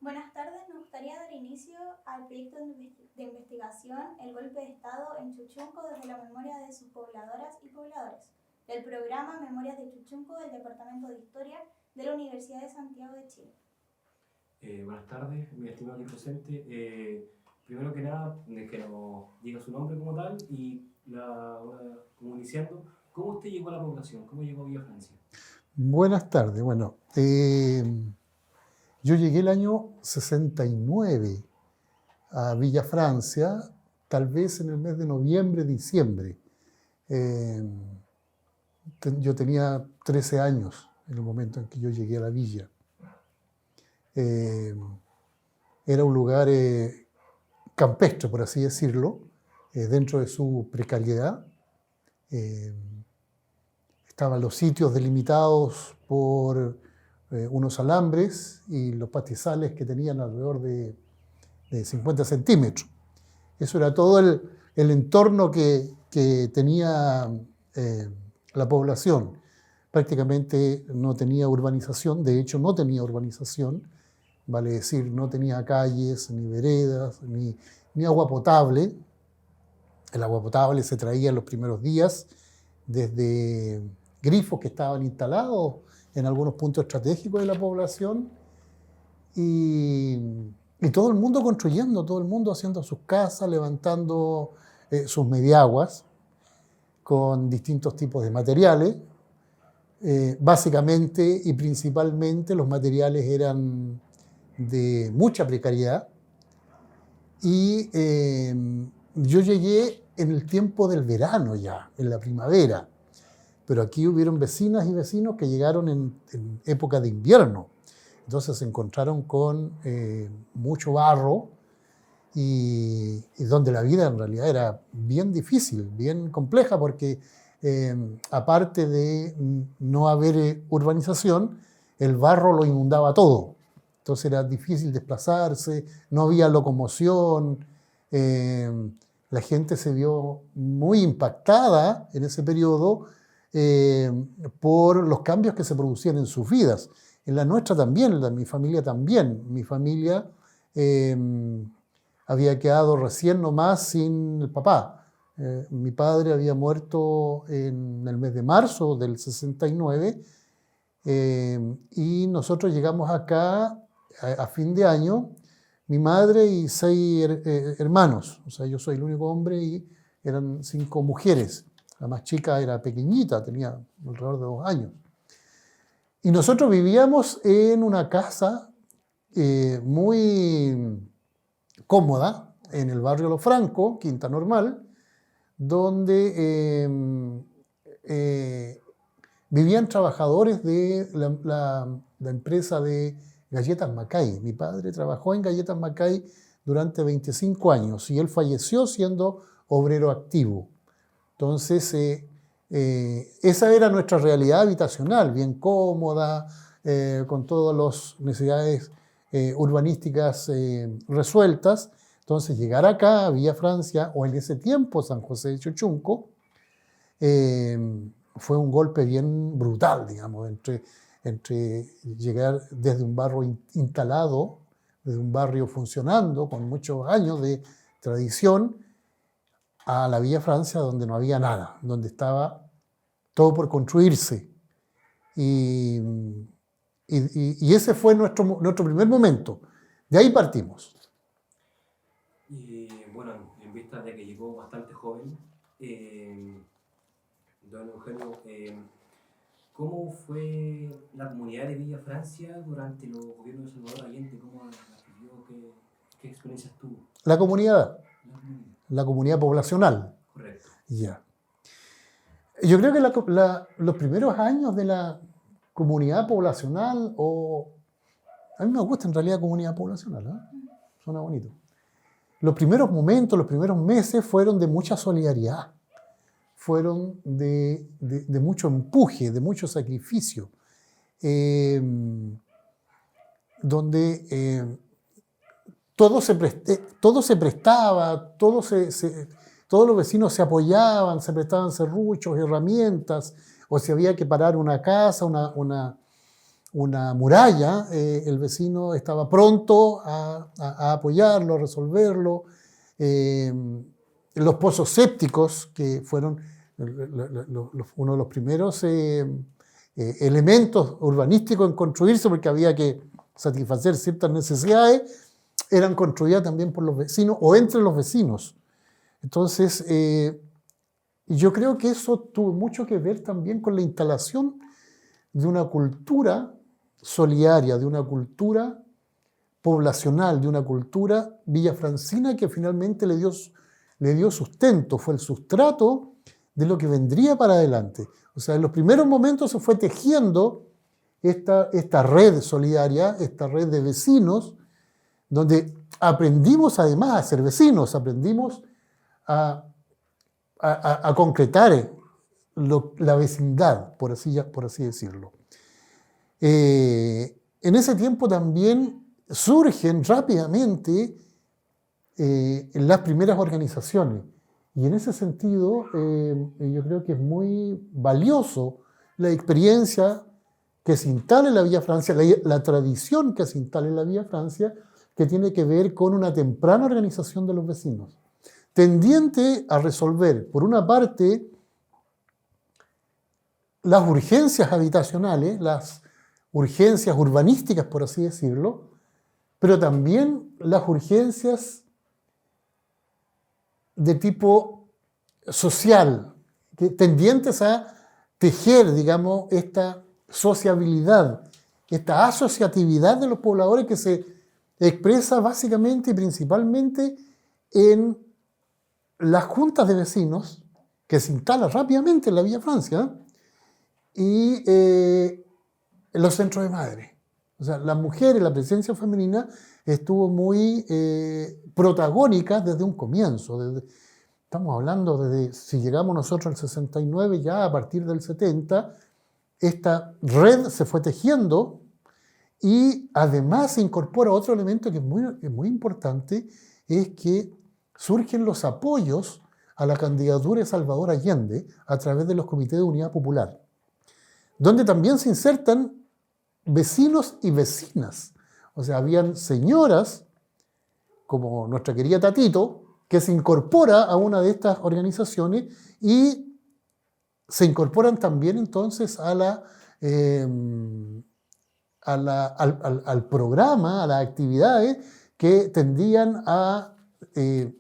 Buenas tardes, nos gustaría dar inicio al proyecto de investigación El golpe de Estado en Chuchunco desde la memoria de sus pobladoras y pobladores, del programa Memorias de Chuchunco del Departamento de Historia de la Universidad de Santiago de Chile. Buenas tardes, mi estimado aquí presente. Primero que nada, que nos diga su nombre como tal y como iniciando, ¿cómo usted llegó a la población? ¿Cómo llegó a Villa Francia? Buenas tardes. Bueno, yo llegué el año 69 a Villa Francia, tal vez en el mes de noviembre, diciembre. Yo tenía 13 años en el momento en que yo llegué a la villa. Era un lugar campestre, por así decirlo, dentro de su precariedad. Estaban los sitios delimitados por unos alambres y los pastizales que tenían alrededor de 50 centímetros. Eso era todo el entorno que tenía la población. Prácticamente no tenía urbanización, de hecho no tenía urbanización, vale decir, no tenía calles, ni veredas, ni agua potable. El agua potable se traía en los primeros días desde grifos que estaban instalados en algunos puntos estratégicos de la población y todo el mundo construyendo, todo el mundo haciendo sus casas, levantando sus mediaguas con distintos tipos de materiales. Básicamente y principalmente los materiales eran de mucha precariedad y yo llegué en el tiempo del verano ya, en la primavera, pero aquí hubieron vecinas y vecinos que llegaron en época de invierno, entonces se encontraron con mucho barro y donde la vida en realidad era bien difícil, bien compleja, porque aparte de no haber urbanización, el barro lo inundaba todo. Entonces era difícil desplazarse, no había locomoción. La gente se vio muy impactada en ese periodo por los cambios que se producían en sus vidas. En la nuestra también, en la de mi familia también. Mi familia había quedado recién nomás sin el papá. Mi padre había muerto en el mes de marzo del 69 y nosotros llegamos acá a fin de año, mi madre y 6 hermanos. O sea, yo soy el único hombre y eran 5 mujeres. La más chica era pequeñita, tenía alrededor de 2 años. Y nosotros vivíamos en una casa muy cómoda, en el barrio Los Francos, Quinta Normal, donde vivían trabajadores de la empresa de Galletas Macay. Mi padre trabajó en Galletas Macay durante 25 años y él falleció siendo obrero activo. Entonces, esa era nuestra realidad habitacional, bien cómoda, con todas las necesidades urbanísticas resueltas. Entonces, llegar acá a Villa Francia, o en ese tiempo San José de Chuchunco, fue un golpe bien brutal, digamos, entre llegar desde un barrio instalado, desde un barrio funcionando, con muchos años de tradición, a la Villa Francia, donde no había nada, donde estaba todo por construirse. Y ese fue nuestro primer momento. De ahí partimos. Y bueno, en vista de que llegó bastante joven, don Eugenio, ¿cómo fue la comunidad de Villa Francia durante los gobiernos de Salvador Allende? ¿Cómo la vivió? ¿Qué experiencias tuvo? La comunidad poblacional. Correcto. Ya. Yo creo que los primeros años de la comunidad poblacional, a mí me gusta en realidad comunidad poblacional, ¿eh? Suena bonito. Los primeros momentos, los primeros meses fueron de mucha solidaridad, fueron de mucho empuje, de mucho sacrificio, donde todo se prestaba, todos los vecinos se apoyaban, se prestaban serruchos, herramientas, o si había que parar una casa, una muralla, el vecino estaba pronto a apoyarlo, a resolverlo. Los pozos sépticos, que fueron uno de los primeros elementos urbanísticos en construirse, porque había que satisfacer ciertas necesidades, eran construidas también por los vecinos o entre los vecinos. Entonces, yo creo que eso tuvo mucho que ver también con la instalación de una cultura solidaria, de una cultura poblacional, de una cultura villafrancina que finalmente le dio sustento, fue el sustrato de lo que vendría para adelante. O sea, en los primeros momentos se fue tejiendo esta red solidaria, esta red de vecinos, donde aprendimos además a ser vecinos, aprendimos a concretar la vecindad, por así decirlo. En ese tiempo también surgen rápidamente las primeras organizaciones. Y en ese sentido, yo creo que es muy valioso la experiencia que se instala en la Villa Francia, la tradición que se instala en la Villa Francia, que tiene que ver con una temprana organización de los vecinos, tendiente a resolver, por una parte, las urgencias habitacionales, las urgencias urbanísticas, por así decirlo, pero también las urgencias de tipo social, tendientes a tejer, digamos, esta sociabilidad, esta asociatividad de los pobladores que se expresa básicamente y principalmente en las juntas de vecinos que se instalan rápidamente en la Villa Francia y en los centros de madres. O sea, las mujeres, la presencia femenina estuvo muy protagónica desde un comienzo. Estamos hablando desde, si llegamos nosotros al 69, ya a partir del 70, esta red se fue tejiendo y además se incorpora otro elemento que es muy importante, es que surgen los apoyos a la candidatura de Salvador Allende a través de los comités de unidad popular, donde también se insertan vecinos y vecinas. O sea, habían señoras, como nuestra querida Tatito, que se incorpora a una de estas organizaciones y se incorporan también entonces al programa, a las actividades que tendían a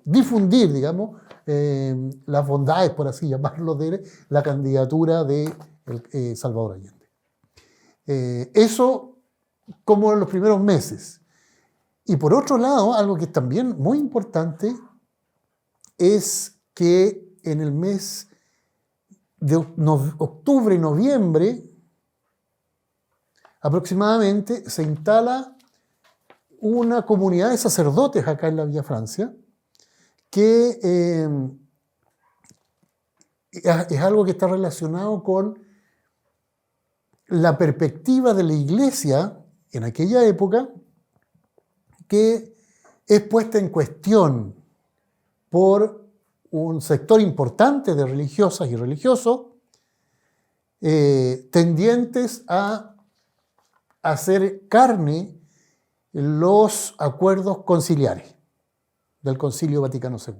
difundir, digamos, las bondades, por así llamarlo, de la candidatura de Salvador Allende. Eso como en los primeros meses. Y por otro lado, algo que es también muy importante es que en el mes de octubre y noviembre aproximadamente se instala una comunidad de sacerdotes acá en la Villa Francia que es algo que está relacionado con la perspectiva de la Iglesia en aquella época, que es puesta en cuestión por un sector importante de religiosas y religiosos tendientes a hacer carne los acuerdos conciliares del Concilio Vaticano II.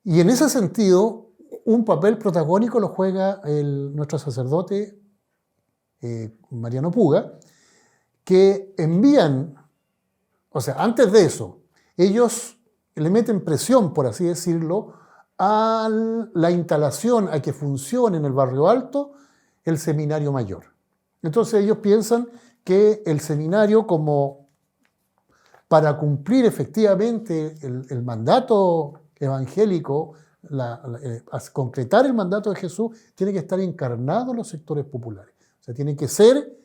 Y en ese sentido, un papel protagónico lo juega nuestro sacerdote Mariano Puga, que envían, o sea, antes de eso, ellos le meten presión, por así decirlo, a la instalación, a que funcione en el Barrio Alto el seminario mayor. Entonces ellos piensan que el seminario, como para cumplir efectivamente el mandato evangélico, concretar el mandato de Jesús, tiene que estar encarnado en los sectores populares. O sea, tiene que ser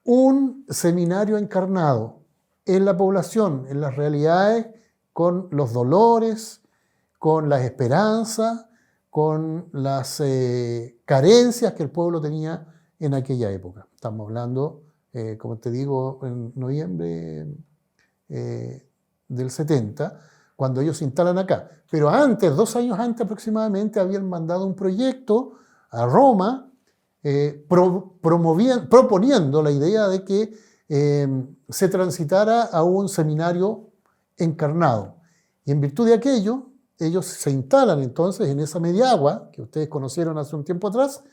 un seminario encarnado en la población, en las realidades, con los dolores, con las esperanzas, con las carencias que el pueblo tenía en aquella época. Estamos hablando, como te digo, en noviembre del 70, cuando ellos se instalan acá. Pero antes, 2 años antes aproximadamente, habían mandado un proyecto a Roma proponiendo la idea de que se transitara a un seminario encarnado. Y en virtud de aquello, ellos se instalan entonces en esa media agua que ustedes conocieron hace un tiempo atrás,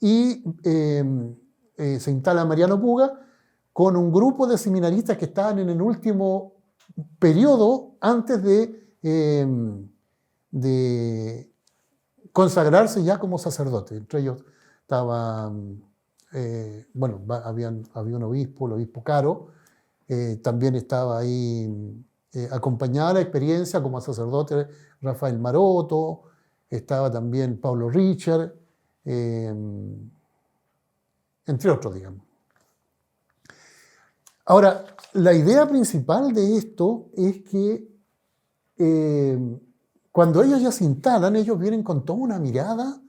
y se instala Mariano Puga con un grupo de seminaristas que estaban en el último periodo antes de consagrarse ya como sacerdote. Entre ellos estaba, había un obispo, el obispo Caro, también estaba ahí acompañada la experiencia como sacerdote Rafael Maroto, estaba también Pablo Richard, entre otros, digamos. Ahora, la idea principal de esto es que cuando ellos ya se instalan, ellos vienen con toda una mirada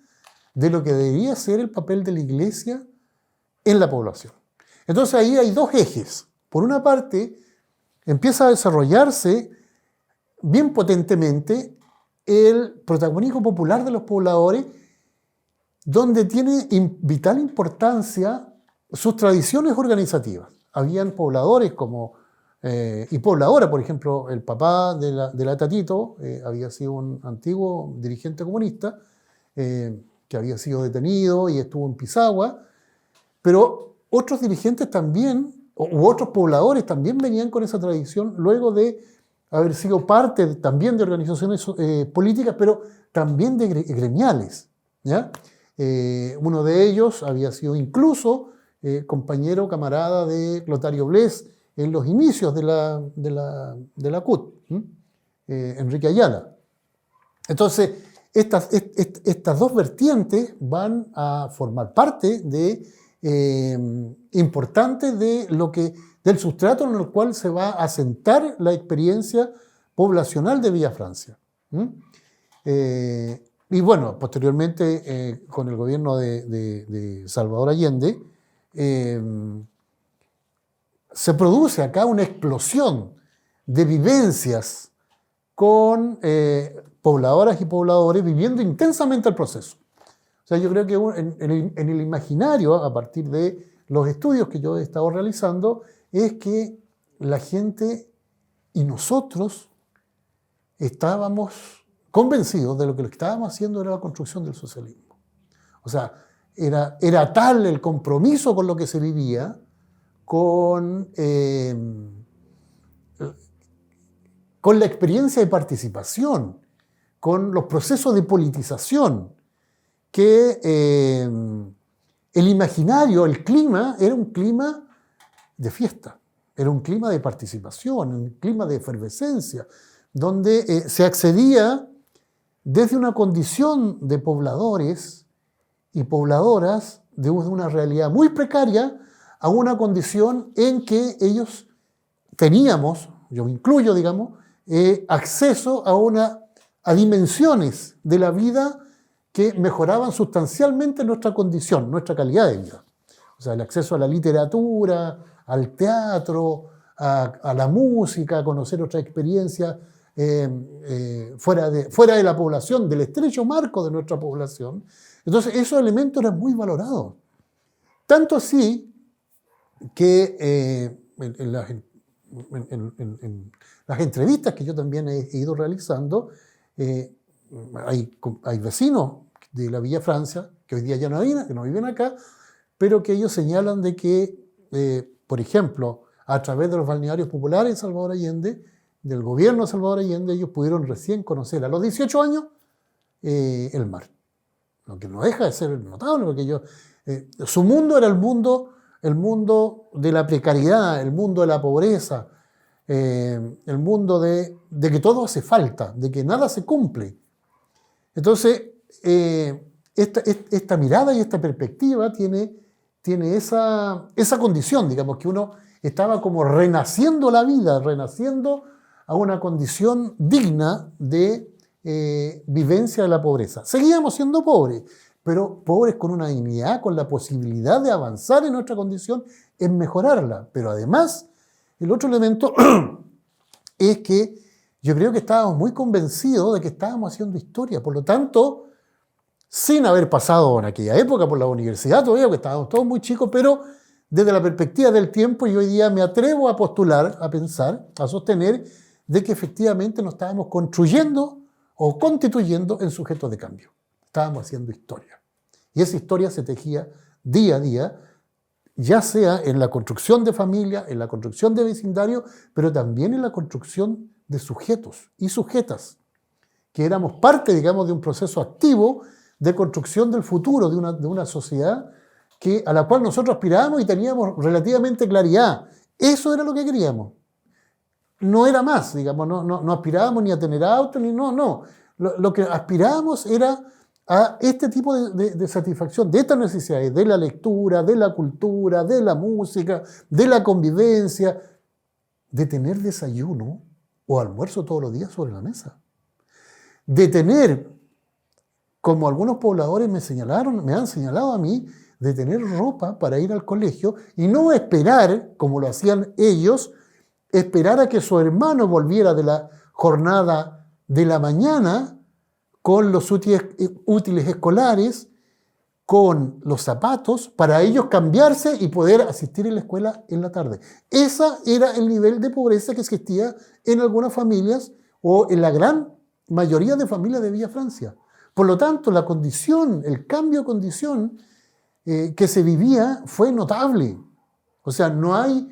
de lo que debería ser el papel de la Iglesia en la población. Entonces ahí hay dos ejes. Por una parte, empieza a desarrollarse bien potentemente el protagonismo popular de los pobladores, donde tiene vital importancia sus tradiciones organizativas. Habían pobladores y pobladora, por ejemplo, el papá de la Tatito había sido un antiguo dirigente comunista que había sido detenido y estuvo en Pisagua, pero otros dirigentes también, u otros pobladores también venían con esa tradición luego de haber sido parte también de organizaciones políticas, pero también de gremiales, ¿ya? Uno de ellos había sido incluso compañero, camarada de Clotario Blest en los inicios de la CUT, Enrique Ayala. Entonces, estas dos vertientes van a formar parte importante del sustrato en el cual se va a asentar la experiencia poblacional de Villa Francia. Y bueno, posteriormente, con el gobierno de Salvador Allende, se produce acá una explosión de vivencias con pobladoras y pobladores viviendo intensamente el proceso. O sea, yo creo que en el imaginario, a partir de los estudios que yo he estado realizando, es que la gente y nosotros estábamos convencidos de lo que estábamos haciendo era la construcción del socialismo. O sea, era tal el compromiso con lo que se vivía, con la experiencia de participación, con los procesos de politización, que el imaginario, el clima, era un clima de fiesta, era un clima de participación, un clima de efervescencia, donde se accedía desde una condición de pobladores y pobladoras de una realidad muy precaria a una condición en que ellos teníamos, yo me incluyo, digamos, acceso a dimensiones de la vida que mejoraban sustancialmente nuestra condición, nuestra calidad de vida. O sea, el acceso a la literatura, al teatro, a la música, a conocer otras experiencias fuera de la población, del estrecho marco de nuestra población. Entonces, esos elementos eran muy valorados. Tanto así que en las entrevistas que yo también he ido realizando, hay vecinos de la Villa Francia que hoy día ya no viven acá, pero que ellos señalan de que, por ejemplo, a través de los balnearios populares de Salvador Allende, del gobierno de Salvador Allende, ellos pudieron recién conocer a los 18 años el mar. Lo que no deja de ser notable, porque su mundo era el mundo de la precariedad, el mundo de la pobreza, el mundo de que todo hace falta, de que nada se cumple. Entonces, esta mirada y esta perspectiva tiene esa condición, digamos, que uno estaba como renaciendo la vida, renaciendo a una condición digna de vivencia de la pobreza. Seguíamos siendo pobres, pero pobres con una dignidad, con la posibilidad de avanzar en nuestra condición, en mejorarla. Pero además, el otro elemento es que yo creo que estábamos muy convencidos de que estábamos haciendo historia. Por lo tanto, sin haber pasado en aquella época por la universidad todavía, porque estábamos todos muy chicos, pero desde la perspectiva del tiempo, yo hoy día me atrevo a postular, a pensar, a sostener de que efectivamente nos estábamos construyendo o constituyendo en sujetos de cambio. Estábamos haciendo historia. Y esa historia se tejía día a día, ya sea en la construcción de familia, en la construcción de vecindario, pero también en la construcción de sujetos y sujetas, que éramos parte, digamos, de un proceso activo de construcción del futuro de una sociedad a la cual nosotros aspirábamos y teníamos relativamente claridad. Eso era lo que queríamos. No era más, digamos, no aspirábamos ni a tener autos, ni no. Lo que aspirábamos era a este tipo de satisfacción, de estas necesidades, de la lectura, de la cultura, de la música, de la convivencia, de tener desayuno o almuerzo todos los días sobre la mesa. De tener, como algunos pobladores me han señalado a mí, de tener ropa para ir al colegio y no esperar, como lo hacían ellos, esperar a que su hermano volviera de la jornada de la mañana con los útiles escolares, con los zapatos, para ellos cambiarse y poder asistir a la escuela en la tarde. Ese era el nivel de pobreza que existía en algunas familias o en la gran mayoría de familias de Villa Francia. Por lo tanto, la condición, el cambio de condición que se vivía fue notable. O sea, no hay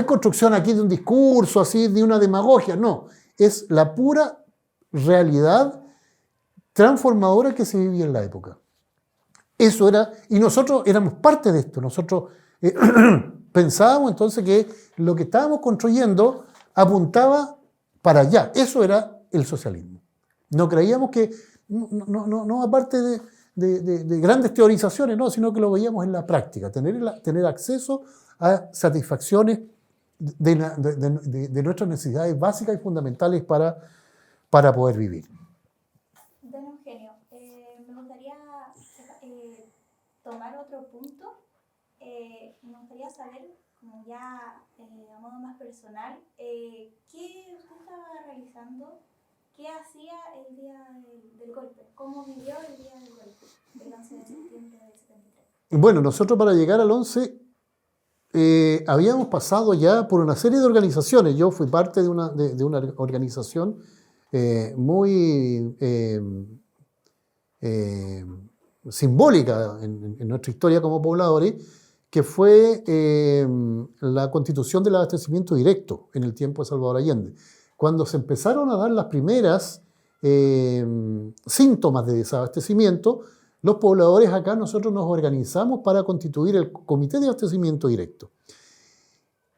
construcción aquí de un discurso, así, de una demagogia, no. Es la pura realidad transformadora que se vivía en la época. Eso era, y nosotros éramos parte de esto. Nosotros pensábamos entonces que lo que estábamos construyendo apuntaba para allá. Eso era el socialismo. No creíamos que, no aparte de grandes teorizaciones, no, sino que lo veíamos en la práctica, tener acceso a satisfacciones de nuestras necesidades básicas y fundamentales para poder vivir. Don Eugenio, me gustaría tomar otro punto. Me gustaría saber, como ya a modo más personal, ¿qué usted estaba realizando? ¿Qué hacía el día del golpe? ¿Cómo vivió el día del golpe, del 11 de septiembre del 73? Bueno, nosotros para llegar al 11 habíamos pasado ya por una serie de organizaciones. Yo fui parte de una organización muy simbólica en nuestra historia como pobladores, que fue la constitución del abastecimiento directo en el tiempo de Salvador Allende. Cuando se empezaron a dar las primeras síntomas de desabastecimiento, los pobladores acá nosotros nos organizamos para constituir el Comité de Abastecimiento Directo.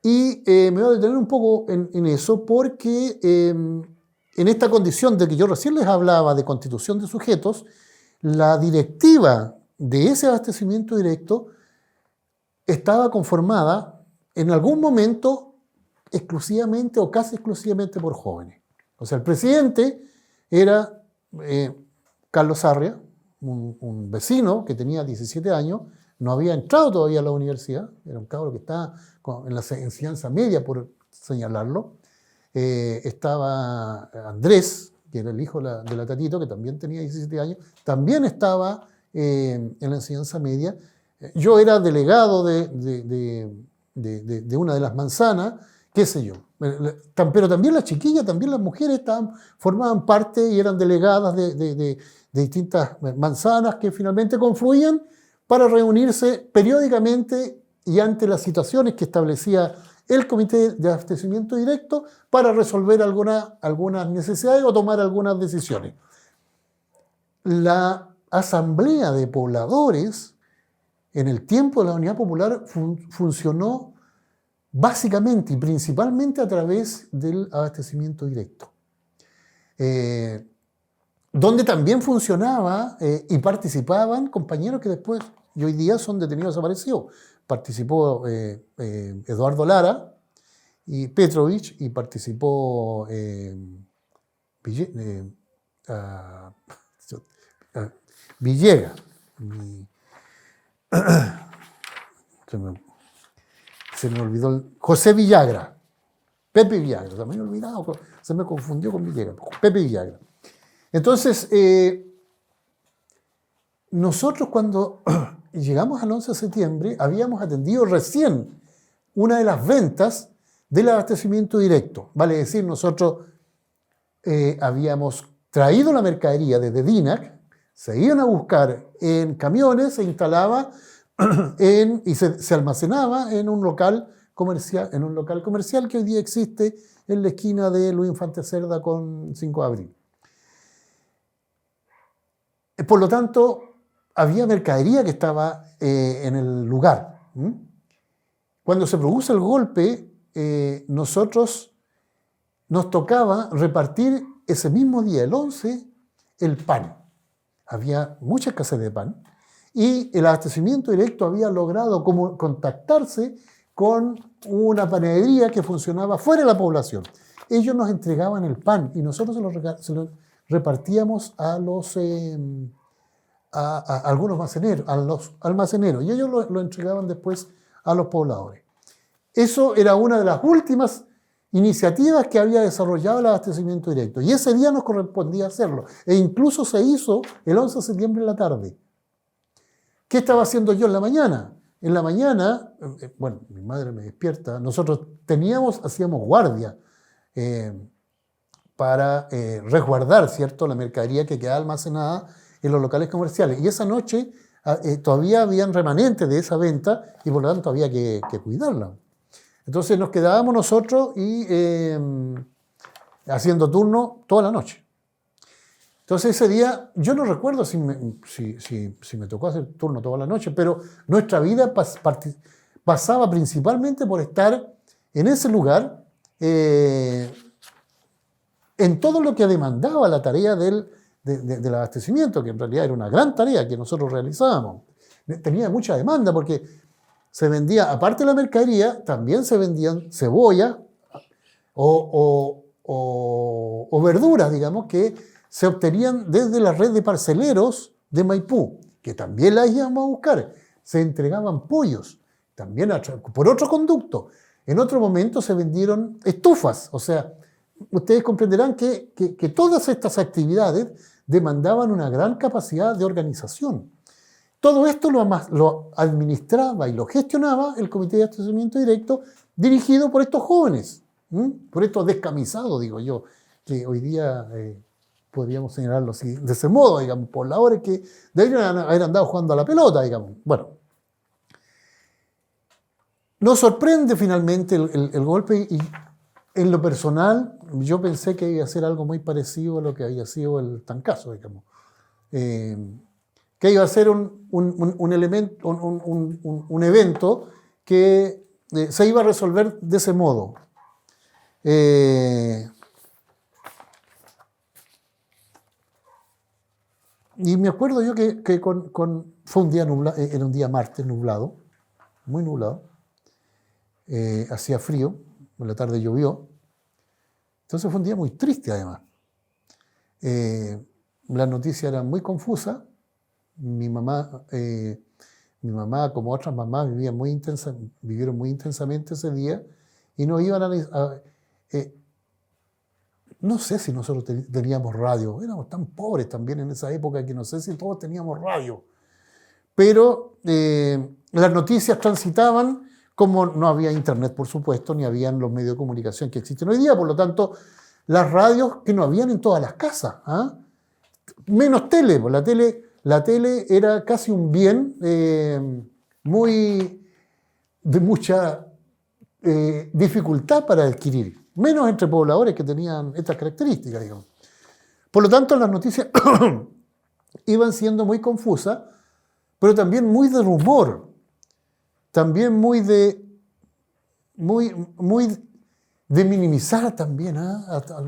Y me voy a detener un poco en eso porque en esta condición de que yo recién les hablaba de constitución de sujetos, la directiva de ese abastecimiento directo estaba conformada en algún momento exclusivamente o casi exclusivamente por jóvenes. O sea, el presidente era Carlos Sarria, un vecino que tenía 17 años, no había entrado todavía a la universidad, era un cabro que estaba en la enseñanza media, por señalarlo. Estaba Andrés, que era el hijo de la Tatito, que también tenía 17 años, también estaba en la enseñanza media. Yo era delegado de una de las manzanas, qué sé yo. Pero también las chiquillas, también las mujeres formaban parte y eran delegadas de distintas manzanas que finalmente confluían para reunirse periódicamente y ante las situaciones que establecía el Comité de Abastecimiento Directo para resolver algunas necesidades o tomar algunas decisiones. La Asamblea de Pobladores en el tiempo de la Unidad Popular funcionó básicamente y principalmente a través del abastecimiento directo, donde también funcionaba y participaban compañeros que después y hoy día son detenidos desaparecidos. Participó Eduardo Lara y Petrovich y participó Villegas. Se me olvidó José Villagra, Pepe Villagra, también he olvidado, se me confundió con Villegas, Pepe Villagra. Entonces, nosotros cuando llegamos al 11 de septiembre habíamos atendido recién una de las ventas del abastecimiento directo. Vale decir, nosotros habíamos traído la mercadería desde DINAC, se iban a buscar en camiones, se instalaba y se almacenaba en un local comercial que hoy día existe en la esquina de Luis Infante Cerda con 5 de abril. Por lo tanto, había mercadería que estaba en el lugar. Cuando se produce el golpe, nosotros nos tocaba repartir ese mismo día, el 11, el pan. Había mucha escasez de pan y el abastecimiento directo había logrado contactarse con una panadería que funcionaba fuera de la población. Ellos nos entregaban el pan y nosotros se lo repartíamos a algunos almaceneros y ellos lo entregaban después a los pobladores. Eso era una de las últimas iniciativas que había desarrollado el abastecimiento directo y ese día nos correspondía hacerlo e incluso se hizo el 11 de septiembre en la tarde. ¿Qué estaba haciendo yo en la mañana? En la mañana, bueno, mi madre me despierta, nosotros hacíamos guardia para resguardar, ¿cierto?, la mercadería que quedaba almacenada en los locales comerciales. Y esa noche todavía habían remanentes de esa venta y por lo tanto había que cuidarla. Entonces nos quedábamos nosotros y haciendo turno toda la noche. Entonces ese día, yo no recuerdo si me tocó hacer turno toda la noche, pero nuestra vida pasaba principalmente por estar en ese lugar, en todo lo que demandaba la tarea del abastecimiento, que en realidad era una gran tarea que nosotros realizábamos. Tenía mucha demanda porque se vendía, aparte de la mercadería, también se vendían cebolla o verduras, digamos, que se obtenían desde la red de parceleros de Maipú, que también las íbamos a buscar. Se entregaban pollos, también por otro conducto. En otro momento se vendieron estufas. O sea, ustedes comprenderán que todas estas actividades demandaban una gran capacidad de organización. Todo esto lo administraba y lo gestionaba el Comité de Abastecimiento Directo, dirigido por estos jóvenes, por estos descamisados, digo yo, que hoy día podríamos señalarlo así, de ese modo, digamos, por la hora que deberían haber andado jugando a la pelota, digamos. Bueno, nos sorprende finalmente el golpe y en lo personal yo pensé que iba a ser algo muy parecido a lo que había sido el Tancazo, digamos. Que iba a ser un evento que se iba a resolver de ese modo. Y me acuerdo yo que fue un día nublado, era un día martes nublado, muy nublado, hacía frío, en la tarde llovió, entonces fue un día muy triste además. Las noticias eran muy confusas, mi mamá, como otras mamás, vivieron muy intensamente ese día y nos iban no sé si nosotros teníamos radio, éramos tan pobres también en esa época que no sé si todos teníamos radio. Pero las noticias transitaban, como no había internet, por supuesto, ni habían los medios de comunicación que existen hoy día, por lo tanto, las radios que no habían en todas las casas, menos tele, pues la tele era casi un bien de mucha dificultad para adquirir. Menos entre pobladores que tenían estas características, digamos. Por lo tanto, las noticias iban siendo muy confusas, pero también muy de rumor, también muy de minimizar también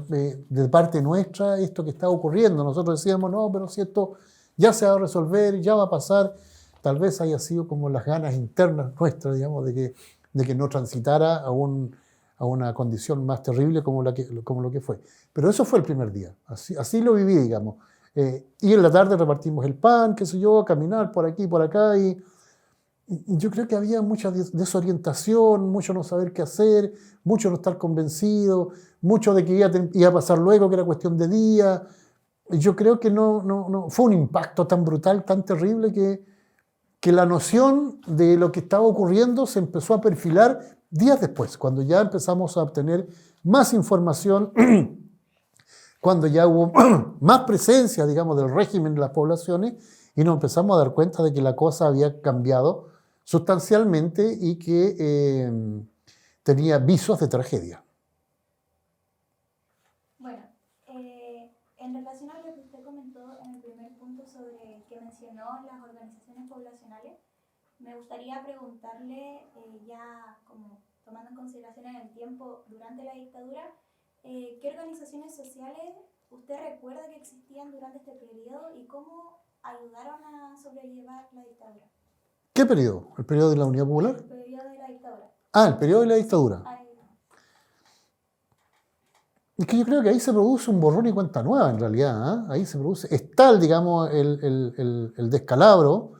de parte nuestra esto que está ocurriendo. Nosotros decíamos, no, pero si esto ya se va a resolver, ya va a pasar, tal vez haya sido como las ganas internas nuestras, digamos, de que no transitara a una condición más terrible como lo que fue. Pero eso fue el primer día, así lo viví, digamos. Y en la tarde repartimos el pan, qué sé yo, caminar por aquí, por acá, y yo creo que había mucha desorientación, mucho no saber qué hacer, mucho no estar convencido, mucho de que iba a pasar luego, que era cuestión de día. yo creo que no fue un impacto tan brutal, tan terrible que la noción de lo que estaba ocurriendo se empezó a perfilar días después, cuando ya empezamos a obtener más información, cuando ya hubo más presencia, digamos, del régimen en las poblaciones y nos empezamos a dar cuenta de que la cosa había cambiado sustancialmente y que tenía visos de tragedia. Bueno, en relación a lo que usted comentó en el primer punto sobre que mencionó las organizaciones poblacionales, me gustaría preguntarle, ya como tomando en consideración el tiempo durante la dictadura, ¿qué organizaciones sociales usted recuerda que existían durante este periodo y cómo ayudaron a sobrellevar la dictadura? ¿Qué periodo? ¿El periodo de la Unidad Popular? El periodo de la dictadura. Ah, el periodo de la dictadura. Es que yo creo que ahí se produce un borrón y cuenta nueva, en realidad. Ahí se produce, es tal, digamos, el descalabro.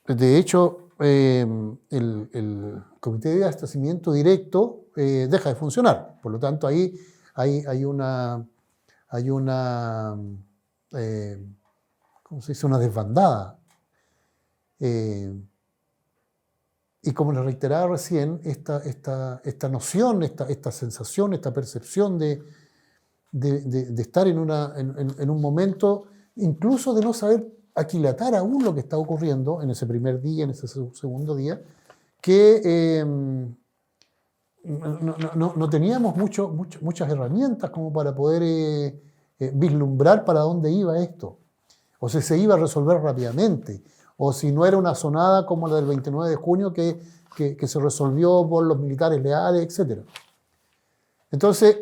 De hecho, el comité de abastecimiento directo deja de funcionar. Por lo tanto, ahí hay una ¿cómo se dice? Una desbandada. Y como les reiteraba recién, esta noción, esta sensación, esta percepción de estar en un momento, incluso de no saber aquilatar aún lo que está ocurriendo en ese primer día, en ese segundo día, que no teníamos muchas herramientas como para poder vislumbrar para dónde iba esto, o si se iba a resolver rápidamente, o si no era una sonada como la del 29 de junio que se resolvió por los militares leales, etc. Entonces,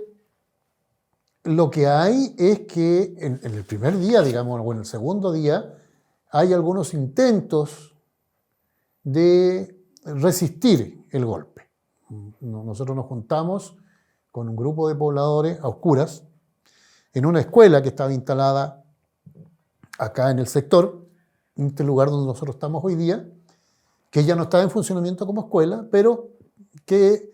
lo que hay es que en el primer día, digamos, o en el segundo día, hay algunos intentos de resistir el golpe. Nosotros nos juntamos con un grupo de pobladores a oscuras en una escuela que estaba instalada acá en el sector, en este lugar donde nosotros estamos hoy día, que ya no estaba en funcionamiento como escuela, pero que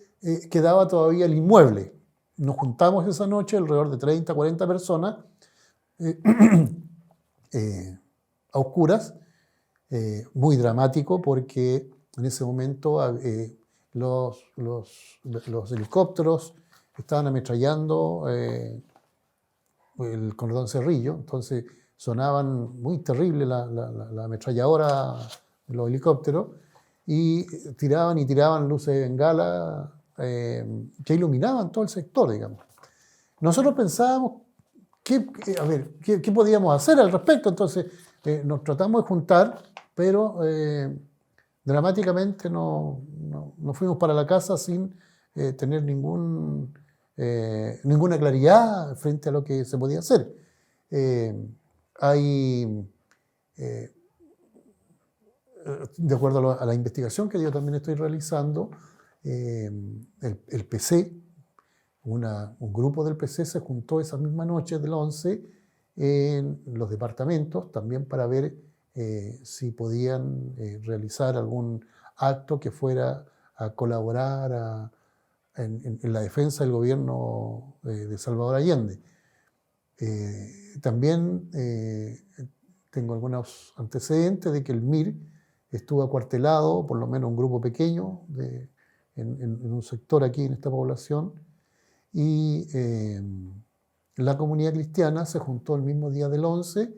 quedaba todavía el inmueble. Nos juntamos esa noche, alrededor de 30, 40 personas, a oscuras, muy dramático, porque en ese momento los helicópteros estaban ametrallando el cordón Cerrillo, entonces sonaban muy terrible la ametralladora de los helicópteros y tiraban luces de bengala que iluminaban todo el sector, digamos. Nosotros pensábamos qué podíamos hacer al respecto, entonces nos tratamos de juntar, pero dramáticamente no fuimos para la casa sin tener ninguna claridad frente a lo que se podía hacer. De acuerdo a la investigación que yo también estoy realizando, el PC, un grupo del PC se juntó esa misma noche del 11 en los departamentos también para ver si podían realizar algún acto que fuera a colaborar en la defensa del gobierno de Salvador Allende. También tengo algunos antecedentes de que el MIR estuvo acuartelado, por lo menos un grupo pequeño, en un sector aquí en esta población, y la comunidad cristiana se juntó el mismo día del 11,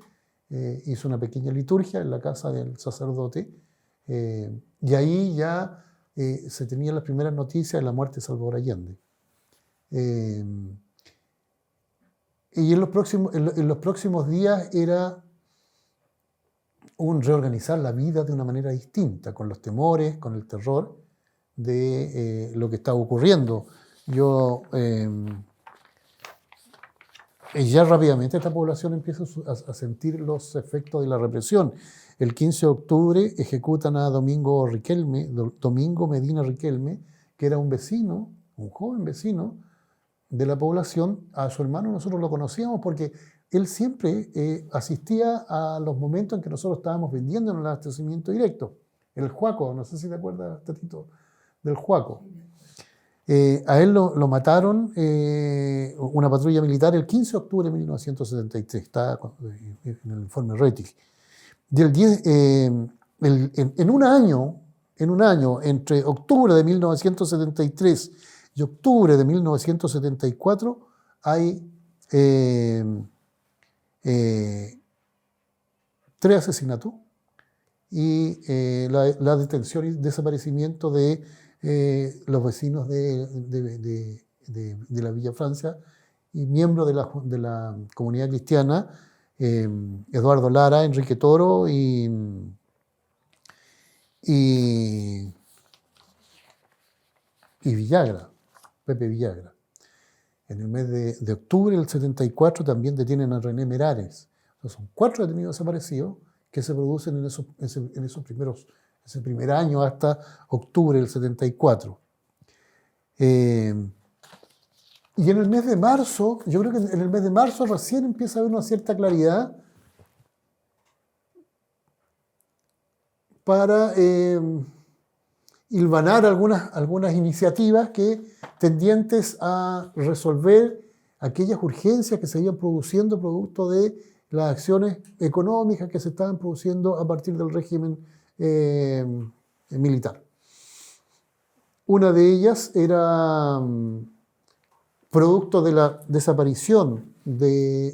hizo una pequeña liturgia en la casa del sacerdote, y ahí ya se tenían las primeras noticias de la muerte de Salvador Allende. Y en los próximos días era un reorganizar la vida de una manera distinta, con los temores, con el terror de lo que estaba ocurriendo. Ya rápidamente esta población empieza a sentir los efectos de la represión. El 15 de octubre ejecutan a Domingo Medina Riquelme, que era un vecino, un joven vecino de la población. A su hermano nosotros lo conocíamos porque él siempre asistía a los momentos en que nosotros estábamos vendiendo en el abastecimiento directo. El Juaco, no sé si te acuerdas, Tatito, del Juaco. A él lo mataron una patrulla militar el 15 de octubre de 1973, está en el informe Rettig. En un año, entre octubre de 1973 y octubre de 1974, hay 3 asesinatos y la detención y desaparecimiento de los vecinos de la Villa Francia y miembros de la comunidad cristiana, Eduardo Lara, Enrique Toro y Villagra, Pepe Villagra. En el mes de octubre del 74 también detienen a René Merares. Entonces, son 4 detenidos desaparecidos que se producen en ese primer año hasta octubre del 74. Y en el mes de marzo, yo creo que en el mes de marzo recién empieza a haber una cierta claridad para hilvanar algunas iniciativas tendientes a resolver aquellas urgencias que se iban produciendo producto de las acciones económicas que se estaban produciendo a partir del régimen militar. Una de ellas era producto de la desaparición y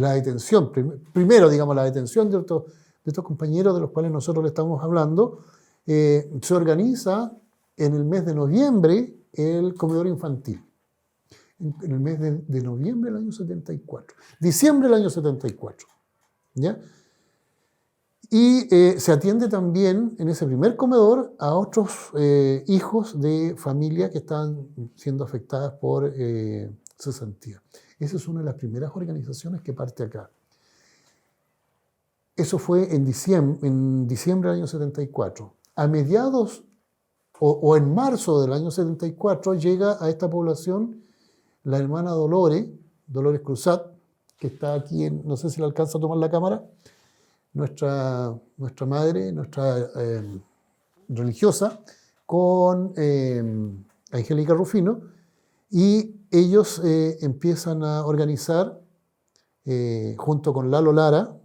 la detención, primero, digamos, la detención de estos compañeros de los cuales nosotros le estamos hablando. Se organiza en el mes de noviembre el comedor infantil. En el mes de noviembre del año 74. Diciembre del año 74. ¿Ya? Y se atiende también en ese primer comedor a otros hijos de familias que están siendo afectadas por cesantía. Esa es una de las primeras organizaciones que parte acá. Eso fue en diciembre del año 74. A mediados o en marzo del año 74 llega a esta población la hermana Dolores Cruzat, que está aquí, no sé si le alcanza a tomar la cámara, nuestra madre, nuestra religiosa, con Angélica Rufino, y ellos empiezan a organizar, junto con Lalo Lara,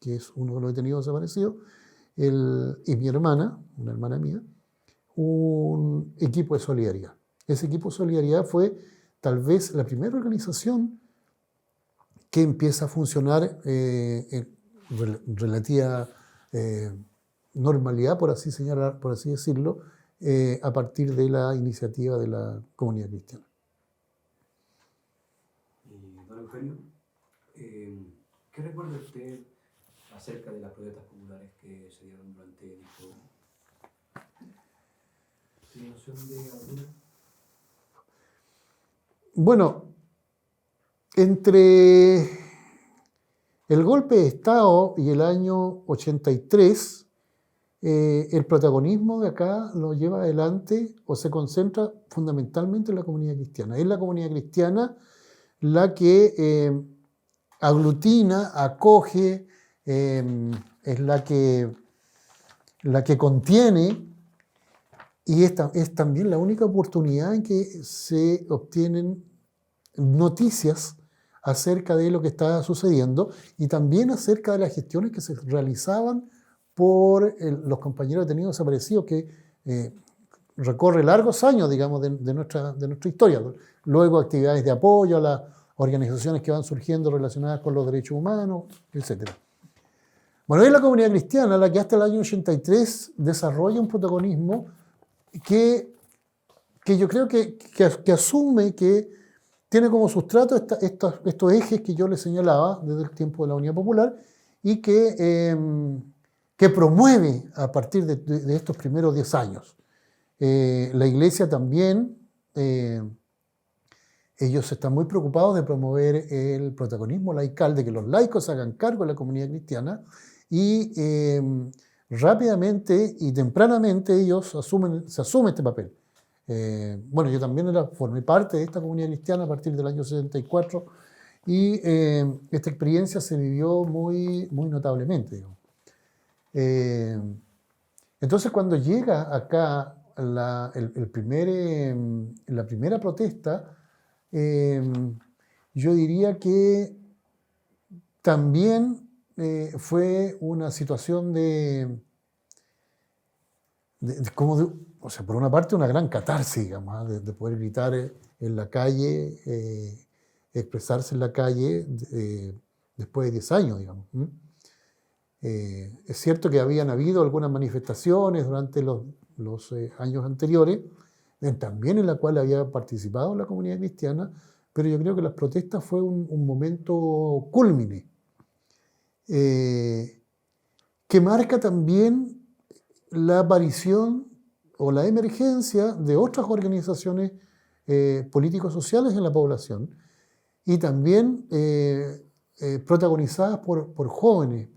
que es uno de los detenidos desaparecidos, y mi hermana, una hermana mía, un equipo de solidaridad. Ese equipo de solidaridad fue tal vez la primera organización que empieza a funcionar en relativa normalidad, por así decirlo, a partir de la iniciativa de la comunidad cristiana. Don Eugenio, ¿qué recuerda usted acerca de las protestas populares que se dieron durante el dictadura? ¿Tiene noción de alguna? Bueno, entre el golpe de Estado y el año 83, el protagonismo de acá lo lleva adelante o se concentra fundamentalmente en la comunidad cristiana. Es la comunidad cristiana la que aglutina, acoge, es la que contiene, y esta es también la única oportunidad en que se obtienen noticias acerca de lo que está sucediendo y también acerca de las gestiones que se realizaban por los compañeros detenidos desaparecidos, que recorre largos años, digamos, de nuestra historia. Luego actividades de apoyo a las organizaciones que van surgiendo relacionadas con los derechos humanos, etc. Bueno, es la comunidad cristiana la que hasta el año 83 desarrolla un protagonismo que yo creo que asume, que tiene como sustrato estos ejes que yo les señalaba desde el tiempo de la Unidad Popular y que promueve a partir de estos primeros 10 años. La Iglesia también, ellos están muy preocupados de promover el protagonismo laical, de que los laicos se hagan cargo de la comunidad cristiana y rápidamente y tempranamente ellos se asume este papel. Bueno, yo también formé parte de esta comunidad cristiana a partir del año 74 y esta experiencia se vivió muy, muy notablemente. Entonces, cuando llega acá la primera protesta, yo diría que también fue una situación o sea, por una parte una gran catarsis, digamos, ¿ah? De poder gritar en la calle, expresarse en la calle después de 10 años, digamos. Es cierto que habían habido algunas manifestaciones durante los años anteriores, también en la cual había participado la comunidad cristiana, pero yo creo que las protestas fue un momento cúlmine, que marca también la aparición o la emergencia de otras organizaciones político-sociales en la población y también protagonizadas por jóvenes,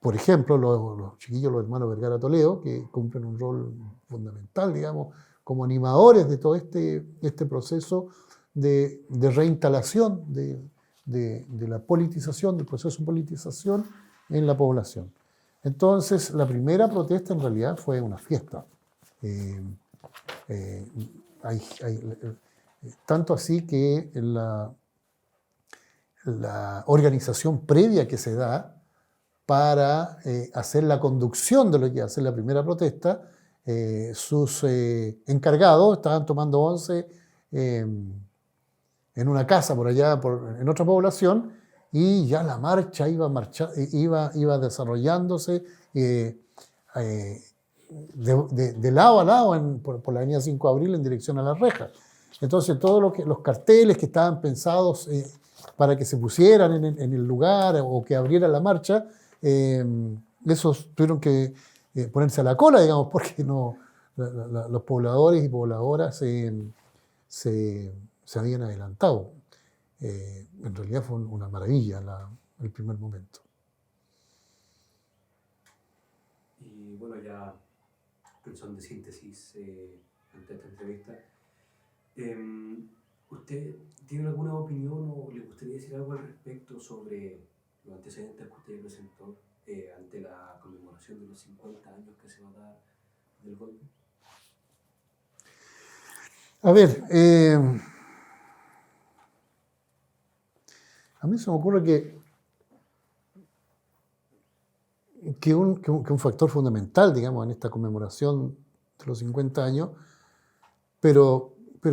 por ejemplo, los chiquillos, los hermanos Vergara Toledo, que cumplen un rol fundamental, digamos, como animadores de todo este proceso de reinstalación de la politización, del proceso de politización en la población. Entonces, la primera protesta en realidad fue una fiesta. Tanto así que la organización previa que se da para hacer la conducción de lo que iba a ser la primera protesta, sus encargados estaban tomando once en una casa por allá, en otra población, y ya la marcha iba desarrollándose de lado a lado por la avenida 5 de Abril en dirección a Las Rejas. Entonces todos los carteles que estaban pensados para que se pusieran en el lugar o que abriera la marcha, esos tuvieron que ponerse a la cola, digamos, porque los pobladores y pobladoras se habían adelantado. En realidad fue una maravilla el primer momento. Y bueno, ya pensando en síntesis ante esta entrevista, ¿usted tiene alguna opinión o le gustaría decir algo al respecto sobre los antecedentes que usted presentó ante la conmemoración de los 50 años que se va a dar del golpe? A ver, a mí se me ocurre que un factor fundamental, digamos, en esta conmemoración de los 50 años, pero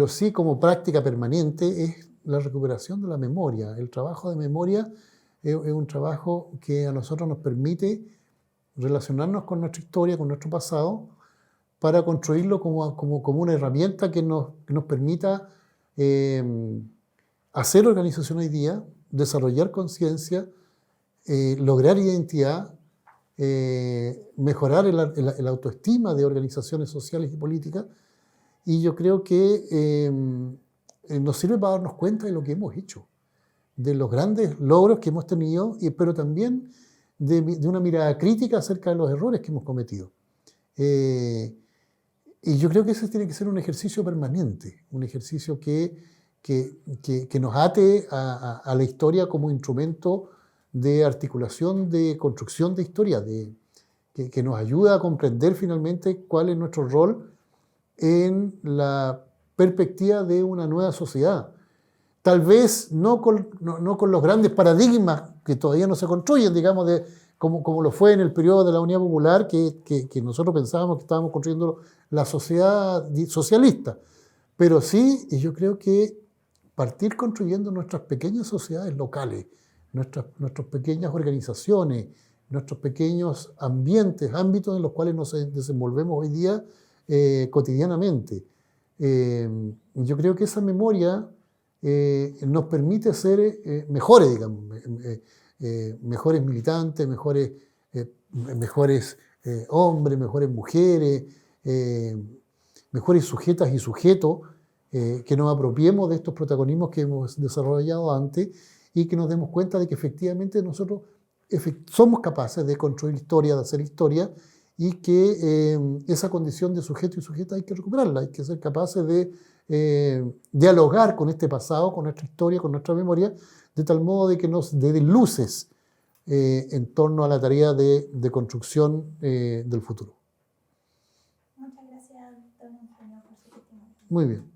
sí como práctica permanente, es la recuperación de la memoria. El trabajo de memoria es un trabajo que a nosotros nos permite relacionarnos con nuestra historia, con nuestro pasado, para construirlo como una herramienta que nos permita hacer organización hoy día, desarrollar conciencia, lograr identidad, mejorar el autoestima de organizaciones sociales y políticas. Y yo creo que nos sirve para darnos cuenta de lo que hemos hecho, de los grandes logros que hemos tenido, pero también de una mirada crítica acerca de los errores que hemos cometido. Y yo creo que ese tiene que ser un ejercicio permanente, un ejercicio que nos ate a la historia como instrumento de articulación, de construcción de historia, que nos ayuda a comprender finalmente cuál es nuestro rol en la perspectiva de una nueva sociedad. Tal vez no con los grandes paradigmas que todavía no se construyen, digamos, como lo fue en el periodo de la Unidad Popular, que nosotros pensábamos que estábamos construyendo la sociedad socialista. Pero sí, y yo creo que partir construyendo nuestras pequeñas sociedades locales, nuestras pequeñas organizaciones, nuestros pequeños ámbitos en los cuales nos desenvolvemos hoy día cotidianamente. Yo creo que esa memoria nos permite ser mejores, digamos, mejores militantes, mejores hombres, mejores mujeres, mejores sujetas y sujetos, que nos apropiemos de estos protagonismos que hemos desarrollado antes y que nos demos cuenta de que efectivamente nosotros somos capaces de construir historia, de hacer historia, y que esa condición de sujeto y sujeta hay que recuperarla, hay que ser capaces de dialogar con este pasado, con nuestra historia, con nuestra memoria, de tal modo de que nos dé luces en torno a la tarea de construcción del futuro. Muchas gracias, don Eugenio, por su testimonio. Muy bien.